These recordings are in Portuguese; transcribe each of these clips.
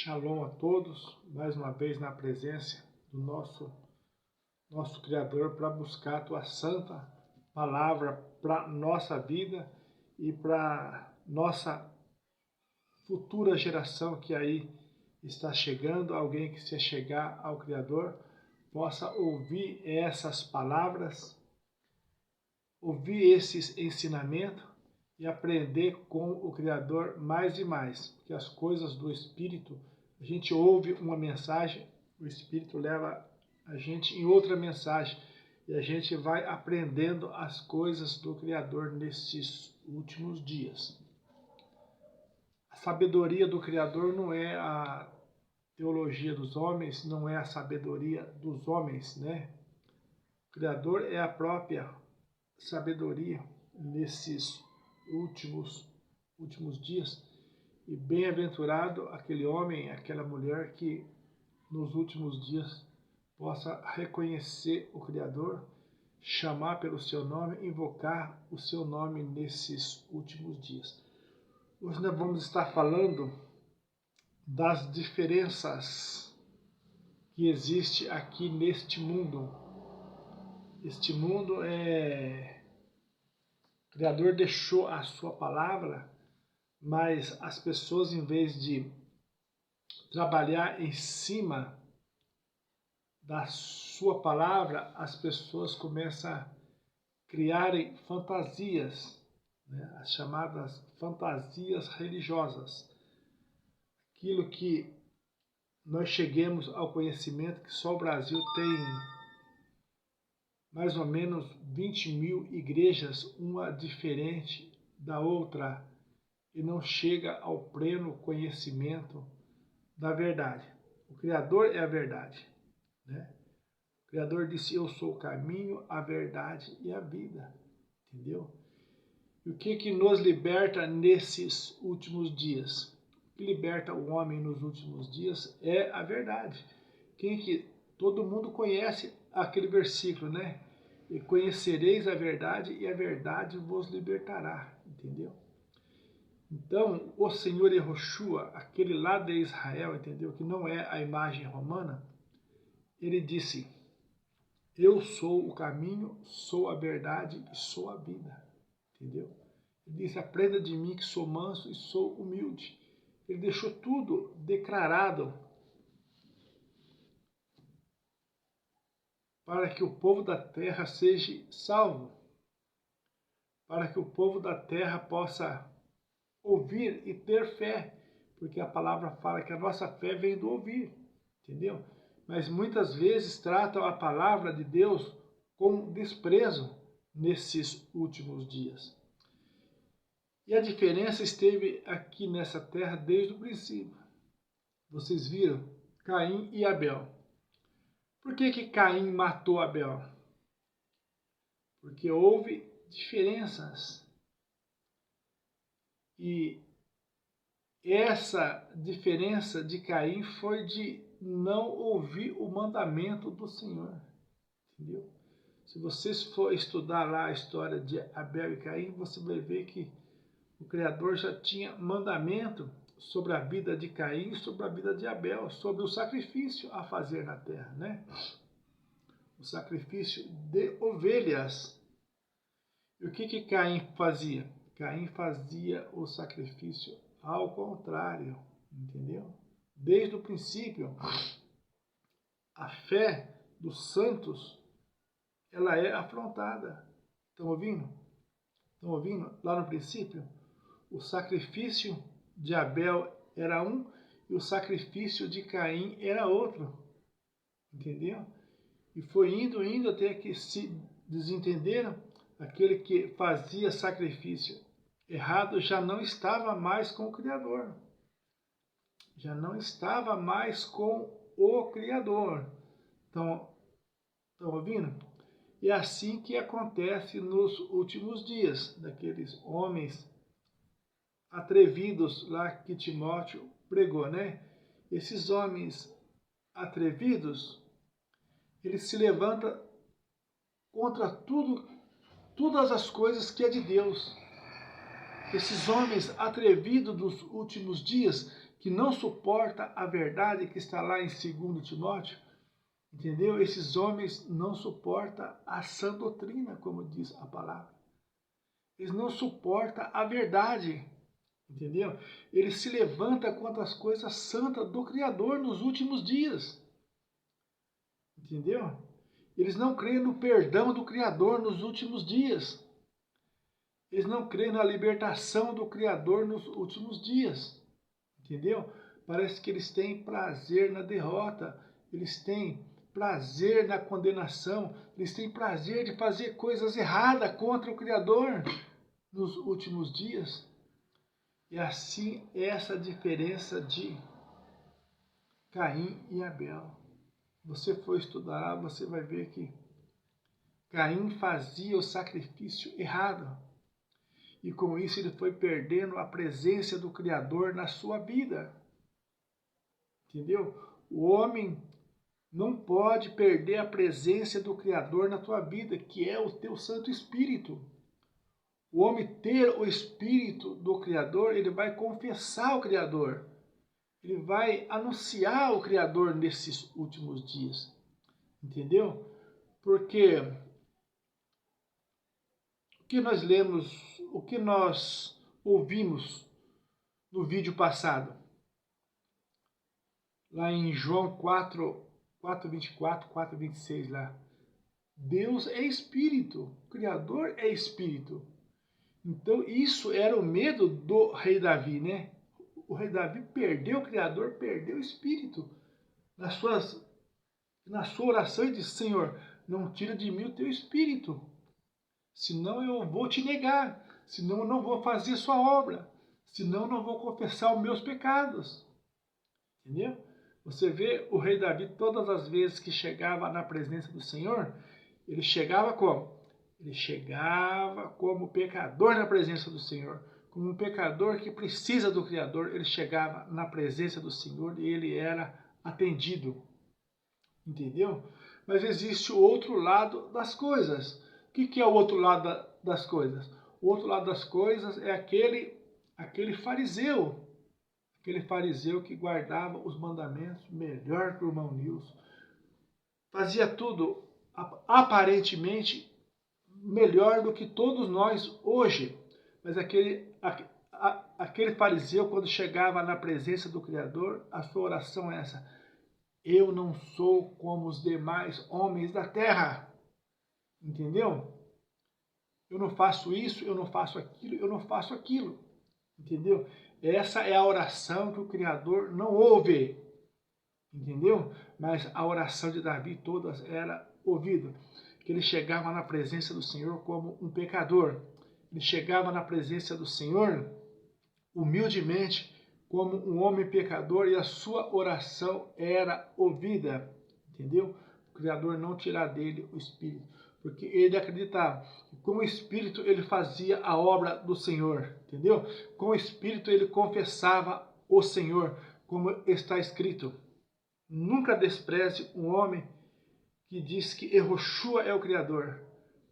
Shalom a todos, mais uma vez na presença do nosso Criador para buscar a Tua Santa Palavra para nossa vida e para nossa futura geração que aí está chegando, alguém que se chegar ao Criador, possa ouvir essas palavras, ouvir esses ensinamentos e aprender com o Criador mais e mais, porque as coisas do Espírito, a gente ouve uma mensagem, o Espírito leva a gente em outra mensagem, e a gente vai aprendendo as coisas do Criador nesses últimos dias. A sabedoria do Criador não é a teologia dos homens, não é a sabedoria dos homens, né? O Criador é a própria sabedoria nesses últimos dias, e bem-aventurado aquele homem, aquela mulher que nos últimos dias possa reconhecer o Criador, chamar pelo seu nome, invocar o seu nome nesses últimos dias. Hoje nós vamos estar falando das diferenças que existe aqui neste mundo. Este mundo o Criador deixou a sua palavra, mas as pessoas, em vez de trabalhar em cima da sua palavra, as pessoas começam a criarem fantasias, né? As chamadas fantasias religiosas. Aquilo que nós cheguemos ao conhecimento que só o Brasil tem mais ou menos 20 mil igrejas, uma diferente da outra, e não chega ao pleno conhecimento da verdade. O Criador é a verdade, né? O Criador disse: eu sou o caminho, a verdade e a vida, entendeu? E o que nos liberta nesses últimos dias? O que liberta o homem nos últimos dias é a verdade. Todo mundo conhece aquele versículo, né? E conhecereis a verdade, e a verdade vos libertará, entendeu? Então, o Senhor Yehoshua, aquele lá de Israel, entendeu? Que não é a imagem romana, ele disse: eu sou o caminho, sou a verdade e sou a vida, entendeu? Ele disse: aprenda de mim que sou manso e sou humilde. Ele deixou tudo declarado para que o povo da terra seja salvo, para que o povo da terra possa ouvir e ter fé, porque a palavra fala que a nossa fé vem do ouvir, entendeu? Mas muitas vezes tratam a palavra de Deus com desprezo nesses últimos dias. E a diferença esteve aqui nessa terra desde o princípio. Vocês viram? Caim e Abel. Por que Caim matou Abel? Porque houve diferenças. E essa diferença de Caim foi de não ouvir o mandamento do Senhor. Entendeu? Se vocês for estudar lá a história de Abel e Caim, você vai ver que o Criador já tinha mandamento sobre a vida de Caim e sobre a vida de Abel, sobre o sacrifício a fazer na terra, né? O sacrifício de ovelhas. E o que Caim fazia? Caim fazia o sacrifício ao contrário, entendeu? Desde o princípio, a fé dos santos, ela é afrontada. Estão ouvindo? Estão ouvindo? Lá no princípio, o sacrifício de Abel era um e o sacrifício de Caim era outro, entendeu? E foi indo até que se desentenderam. Aquele que fazia sacrifício errado já não estava mais com o Criador. Já não estava mais com o Criador. Estão ouvindo? E é assim que acontece nos últimos dias, daqueles homens atrevidos lá que Timóteo pregou, né? Esses homens atrevidos, eles se levantam contra todas as coisas que é de Deus. esses homens atrevidos dos últimos dias, que não suporta a verdade que está lá em 2 Timóteo, entendeu? Esses homens não suportam a sã doutrina, como diz a palavra. Eles não suportam a verdade, entendeu? Eles se levantam contra as coisas santas do Criador nos últimos dias, entendeu? Eles não creem no perdão do Criador nos últimos dias. Eles não creem na libertação do Criador nos últimos dias, entendeu? Parece que eles têm prazer na derrota, eles têm prazer na condenação, eles têm prazer de fazer coisas erradas contra o Criador nos últimos dias. E assim, essa diferença de Caim e Abel. Você for estudar, você vai ver que Caim fazia o sacrifício errado. E com isso ele foi perdendo a presença do Criador na sua vida. Entendeu? O homem não pode perder a presença do Criador na tua vida, que é o teu Santo Espírito. O homem ter o Espírito do Criador, ele vai confessar o Criador. Ele vai anunciar o Criador nesses últimos dias. Entendeu? Porque o que nós lemos, o que nós ouvimos no vídeo passado, lá em João 4:24, 4:26 lá. Deus é Espírito, o Criador é Espírito. Então isso era o medo do rei Davi, né? O rei Davi perdeu o Criador, perdeu o Espírito. Na sua oração ele disse, Senhor, não tira de mim o teu Espírito, senão eu vou te negar, senão eu não vou fazer sua obra, senão eu não vou confessar os meus pecados. Entendeu? Você vê o rei Davi, todas as vezes que chegava na presença do Senhor, ele chegava como? Ele chegava como pecador na presença do Senhor, como um pecador que precisa do Criador. Ele chegava na presença do Senhor e ele era atendido. Entendeu? Mas existe o outro lado das coisas. O que é o outro lado das coisas? O outro lado das coisas é aquele fariseu. Aquele fariseu que guardava os mandamentos melhor que o irmão Nilson. Fazia tudo aparentemente melhor do que todos nós hoje. Mas aquele fariseu, quando chegava na presença do Criador, a sua oração é essa: eu não sou como os demais homens da terra. Entendeu? Eu não faço isso, eu não faço aquilo, eu não faço aquilo. Entendeu? Essa é a oração que o Criador não ouve. Entendeu? Mas a oração de Davi todas era ouvida. Que ele chegava na presença do Senhor como um pecador. Ele chegava na presença do Senhor humildemente como um homem pecador e a sua oração era ouvida. Entendeu? O Criador não tirar dele o Espírito. Porque ele acreditava que com o Espírito ele fazia a obra do Senhor, entendeu? Com o Espírito ele confessava o Senhor, como está escrito. Nunca despreze um homem que diz que Yehoshua é o Criador.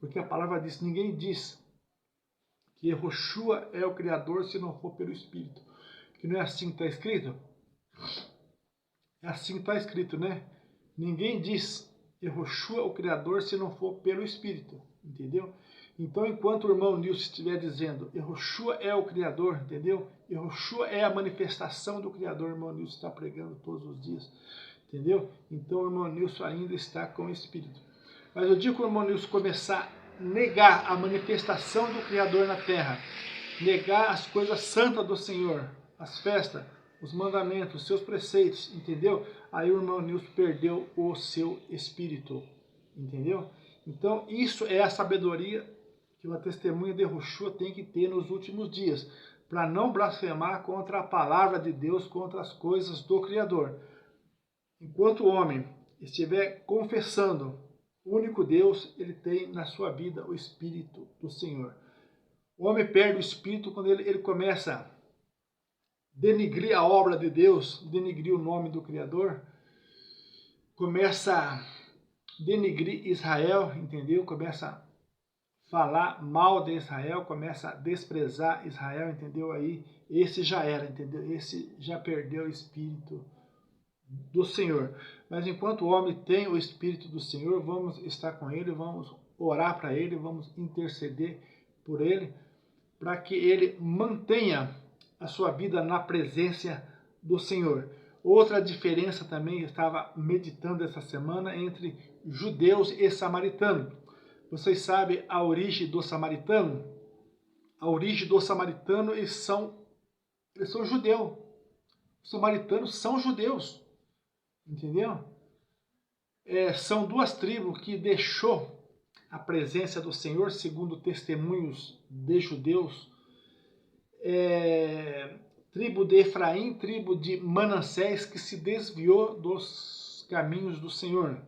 Porque a palavra diz, ninguém diz que Yehoshua é o Criador se não for pelo Espírito. Que não é assim que está escrito? É assim que está escrito, né? Ninguém diz Yehoshua é o Criador se não for pelo Espírito, entendeu? Então, enquanto o irmão Nilson estiver dizendo Yehoshua é o Criador, entendeu? Yehoshua é a manifestação do Criador, o irmão Nilson está pregando todos os dias, entendeu? Então, o irmão Nilson ainda está com o Espírito. Mas o dia que o irmão Nilson começar a negar a manifestação do Criador na terra, negar as coisas santas do Senhor, as festas, os mandamentos, os seus preceitos, entendeu? Aí o irmão Nilson perdeu o seu espírito, entendeu? Então, isso é a sabedoria que uma testemunha de Yehoshua tem que ter nos últimos dias, para não blasfemar contra a palavra de Deus, contra as coisas do Criador. Enquanto o homem estiver confessando o único Deus, ele tem na sua vida o Espírito do Senhor. O homem perde o Espírito quando ele começa a denigrir a obra de Deus, denigrir o nome do Criador, começa a denigrir Israel, entendeu? Começa a falar mal de Israel, começa a desprezar Israel, entendeu? Aí esse já era, entendeu? Esse já perdeu o Espírito do Senhor. Mas enquanto o homem tem o Espírito do Senhor, vamos estar com ele, vamos orar para ele, vamos interceder por ele, para que ele mantenha a sua vida na presença do Senhor. Outra diferença também, eu estava meditando essa semana, entre judeus e samaritanos. Vocês sabem a origem do samaritano? A origem do samaritano, eles são judeus. Os samaritanos são judeus, entendeu? São duas tribos que deixou a presença do Senhor, segundo testemunhos de judeus. Tribo de Efraim, tribo de Manassés, que se desviou dos caminhos do Senhor.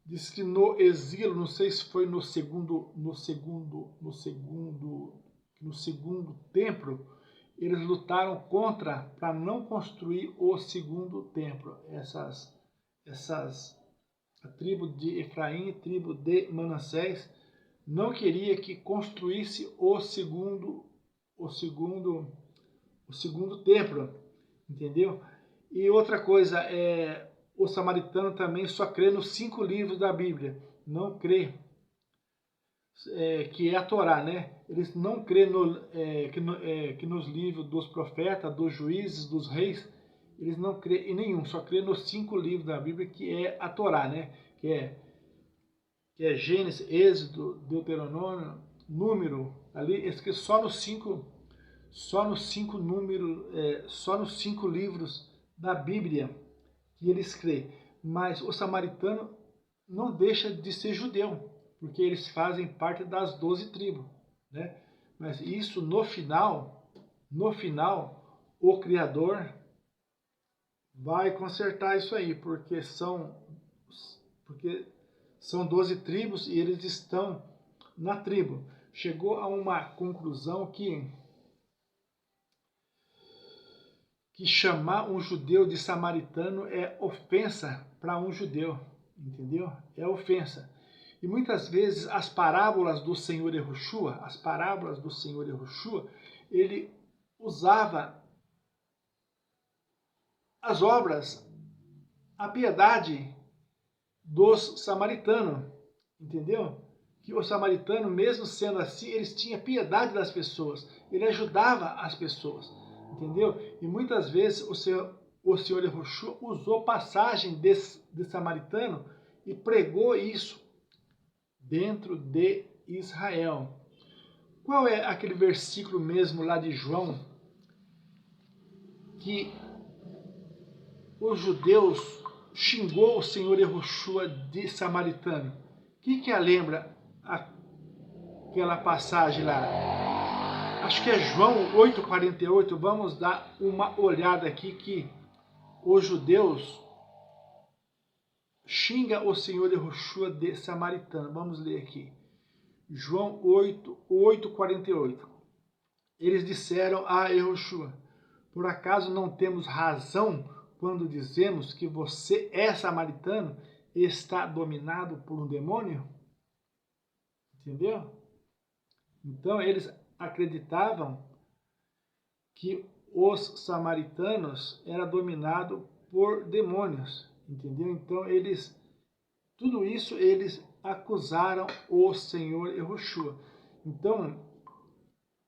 Diz que no exílio, não sei se foi no segundo templo, eles lutaram para não construir o segundo templo. A tribo de Efraim, a tribo de Manassés, não queria que construísse o segundo templo, entendeu? E outra coisa, o samaritano também só crê nos 5 livros da Bíblia, não crê que é a Torá, né? Eles não crê que nos livros dos profetas, dos juízes, dos reis, eles não crê em nenhum, só crê nos 5 livros da Bíblia, que é a Torá, né? Que é Gênesis, Êxodo, Deuteronômio, Número, ali, eles crê só nos 5 números, só nos 5 livros da Bíblia que eles creem. Mas o samaritano não deixa de ser judeu, porque eles fazem parte das 12 tribos, né? Mas isso no final, o Criador vai consertar isso aí, porque são 12 tribos e eles estão na tribo. Chegou a uma conclusão que chamar um judeu de samaritano é ofensa para um judeu, entendeu? É ofensa. E muitas vezes as parábolas do Senhor Yahushua, ele usava as obras, a piedade dos samaritanos, entendeu? Que o samaritano, mesmo sendo assim, eles tinham piedade das pessoas, ele ajudava as pessoas, entendeu? E muitas vezes o Senhor Yahushua usou passagem de samaritano e pregou isso dentro de Israel. Qual é aquele versículo mesmo lá de João que os judeus xingou o Senhor Yahushua de samaritano? O que lembra aquela passagem lá? Acho que é João 8,48. Vamos dar uma olhada aqui que os judeus xinga o Senhor Yahushua de samaritano. Vamos ler aqui. João 8,48. Eles disseram a Yahushua: por acaso não temos razão quando dizemos que você é samaritano e está dominado por um demônio? Entendeu? Então eles acreditavam que os samaritanos eram dominados por demônios, entendeu? Então tudo isso eles acusaram o Senhor Yahushua. Então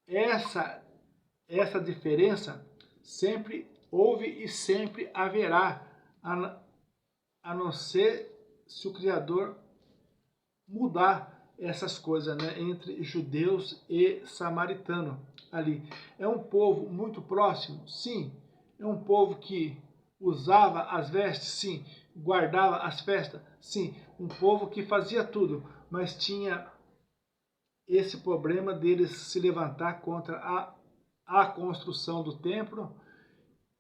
essa diferença sempre houve e sempre haverá, a não ser se o Criador mudar essas coisas, né, entre judeus e samaritano ali. É um povo muito próximo? Sim. É um povo que usava as vestes? Sim. Guardava as festas? Sim. Um povo que fazia tudo, mas tinha esse problema deles se levantar contra a construção do templo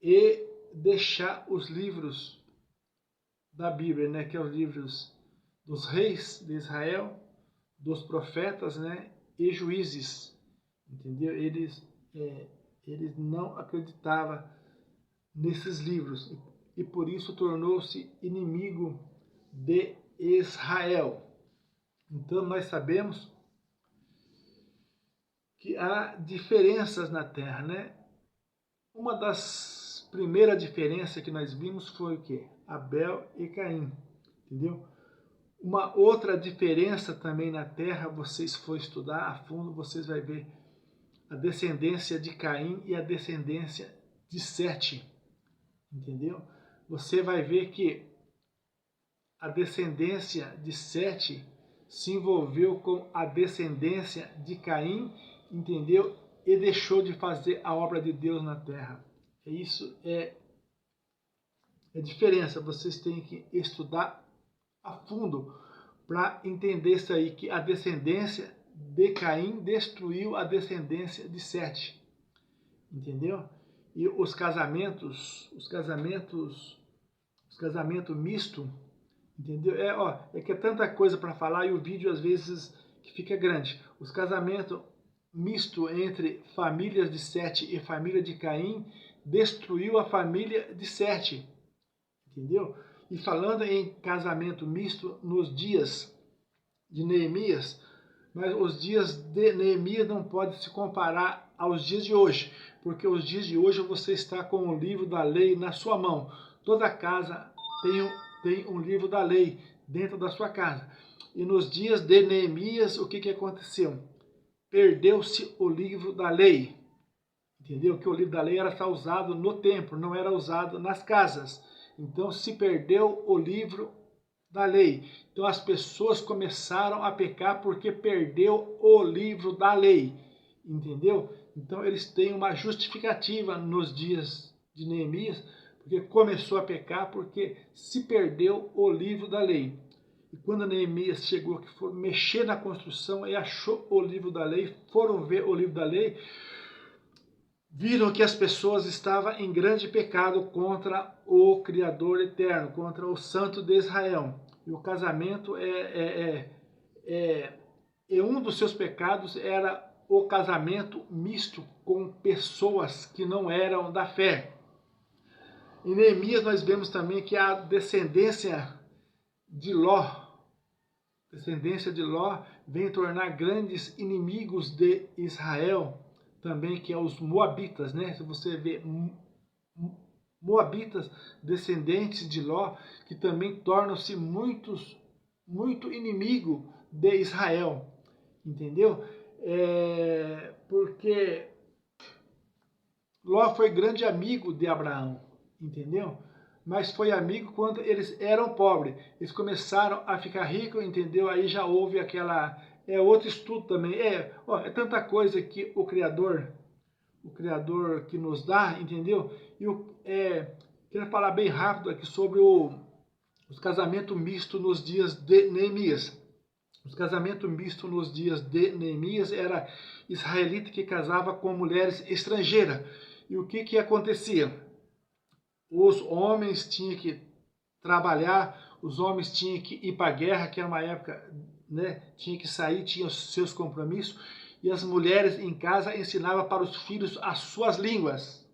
e deixar os livros da Bíblia, né, que é os livros dos reis de Israel, dos profetas, né, e juízes, entendeu? Eles não acreditavam nesses livros e por isso tornou-se inimigo de Israel. Então nós sabemos que há diferenças na terra, né? Uma das primeiras diferenças que nós vimos foi o quê? Abel e Caim, entendeu? Uma outra diferença também na terra, vocês for estudar a fundo, vocês vão ver a descendência de Caim e a descendência de Sete, entendeu? Você vai ver que a descendência de Sete se envolveu com a descendência de Caim, entendeu? E deixou de fazer a obra de Deus na terra. Isso é diferença, vocês têm que estudar a fundo para entender isso aí, que a descendência de Caim destruiu a descendência de Sete, entendeu? E os casamentos misto, entendeu? É que é tanta coisa para falar e o vídeo às vezes que fica grande. Os casamentos misto entre famílias de Sete e família de Caim destruiu a família de Sete, entendeu? E falando em casamento misto nos dias de Neemias, mas os dias de Neemias não podem se comparar aos dias de hoje, porque os dias de hoje você está com o livro da lei na sua mão. Toda casa tem um livro da lei dentro da sua casa. E nos dias de Neemias, o que aconteceu? Perdeu-se o livro da lei. Entendeu? Que o livro da lei era só usado no templo, não era usado nas casas. Então se perdeu o livro da lei. Então as pessoas começaram a pecar porque perdeu o livro da lei. Entendeu? Então eles têm uma justificativa nos dias de Neemias, porque começou a pecar porque se perdeu o livro da lei. E quando Neemias chegou, que foi mexer na construção e achou o livro da lei, foram ver o livro da lei, viram que as pessoas estavam em grande pecado contra o Criador eterno, contra o Santo de Israel. E o casamento um dos seus pecados era o casamento misto com pessoas que não eram da fé. Em Neemias nós vemos também que a descendência de Ló vem tornar grandes inimigos de Israel, também, que é os Moabitas, né? Se você vê Moabitas, descendentes de Ló, que também tornam-se muito inimigo de Israel, entendeu? Porque Ló foi grande amigo de Abraão, entendeu? Mas foi amigo quando eles eram pobres. Eles começaram a ficar ricos, entendeu? Aí já houve aquela... outro estudo também. É tanta coisa que o Criador que nos dá, entendeu? E quero falar bem rápido aqui sobre os casamentos mistos nos dias de Neemias. Os casamentos mistos nos dias de Neemias era israelita que casava com mulheres estrangeiras. E o que acontecia? Os homens tinham que trabalhar, os homens tinham que ir para a guerra, que era uma época, né? Tinha que sair, tinha os seus compromissos. E as mulheres em casa ensinavam para os filhos as suas línguas.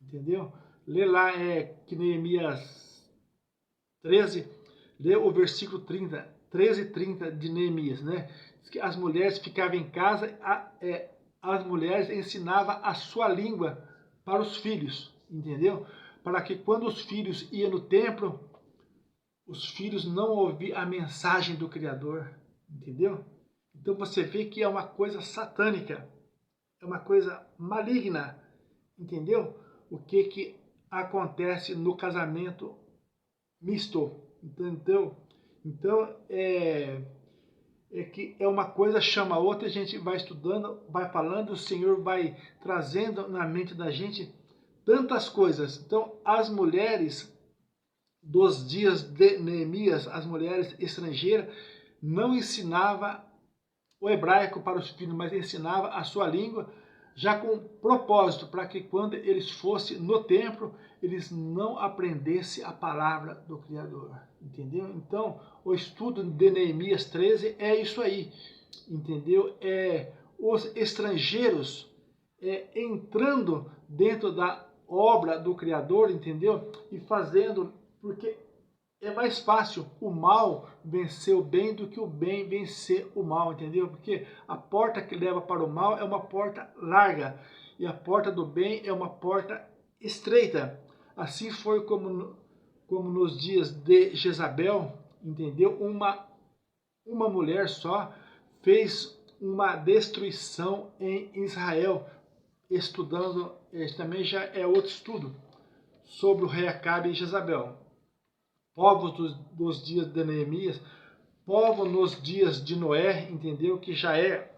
Entendeu? Lê lá, que Neemias 13, lê o versículo 30, 13 e 30 de Neemias, né? Diz que as mulheres ficavam em casa, as mulheres ensinavam a sua língua para os filhos, entendeu? Para que quando os filhos iam no templo, os filhos não ouviam a mensagem do Criador, entendeu? Então você vê que é uma coisa satânica, é uma coisa maligna, entendeu? O que acontece no casamento misto, entendeu? Então, que é uma coisa chama a outra, a gente vai estudando, vai falando, o Senhor vai trazendo na mente da gente tantas coisas. Então, as mulheres dos dias de Neemias, as mulheres estrangeiras, não ensinavam o hebraico para os filhos, mas ensinava a sua língua, já com propósito, para que quando eles fossem no templo, eles não aprendessem a palavra do Criador, entendeu? Então, o estudo de Neemias 13 é isso aí, entendeu? Os estrangeiros entrando dentro da obra do Criador, entendeu? E fazendo, porque é mais fácil o mal vencer o bem do que o bem vencer o mal, entendeu? Porque a porta que leva para o mal é uma porta larga e a porta do bem é uma porta estreita. Assim foi como nos dias de Jezabel, entendeu? Uma mulher só fez uma destruição em Israel, estudando, também já é outro estudo, sobre o rei Acabe e Jezabel. Povos dos dias de Neemias, povo nos dias de Noé, entendeu? Que já é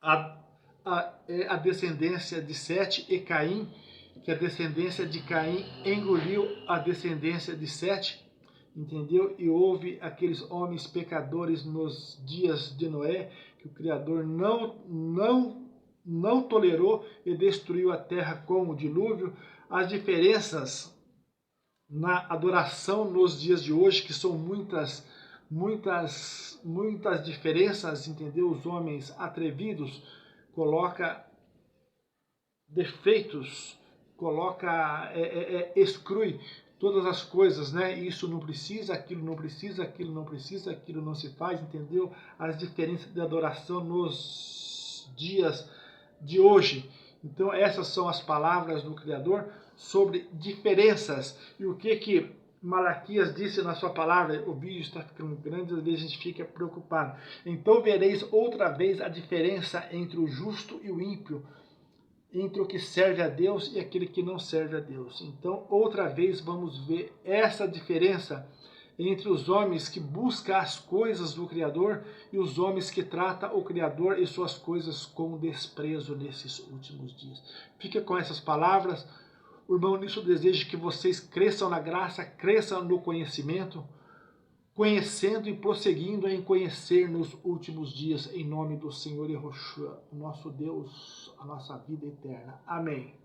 a descendência de Sete e Caim, que a descendência de Caim engoliu a descendência de Sete, entendeu? E houve aqueles homens pecadores nos dias de Noé, que o Criador não tolerou e destruiu a terra com o dilúvio. As diferenças na adoração nos dias de hoje, que são muitas diferenças, entendeu? Os homens atrevidos coloca defeitos, exclui todas as coisas, né? Isso não precisa, aquilo não precisa, aquilo não precisa, aquilo não se faz, entendeu? As diferenças de adoração nos dias de hoje. Então essas são as palavras do Criador sobre diferenças. E o que Malaquias disse na sua palavra? O vídeo está ficando grande, às vezes a gente fica preocupado. Então vereis outra vez a diferença entre o justo e o ímpio, entre o que serve a Deus e aquele que não serve a Deus. Então, outra vez vamos ver essa diferença entre os homens que buscam as coisas do Criador e os homens que tratam o Criador e suas coisas com desprezo nesses últimos dias. Fica com essas palavras. O irmão nisso deseja que vocês cresçam na graça, cresçam no conhecimento, conhecendo e prosseguindo em conhecer nos últimos dias, em nome do Senhor Yahushua, nosso Deus, a nossa vida eterna. Amém.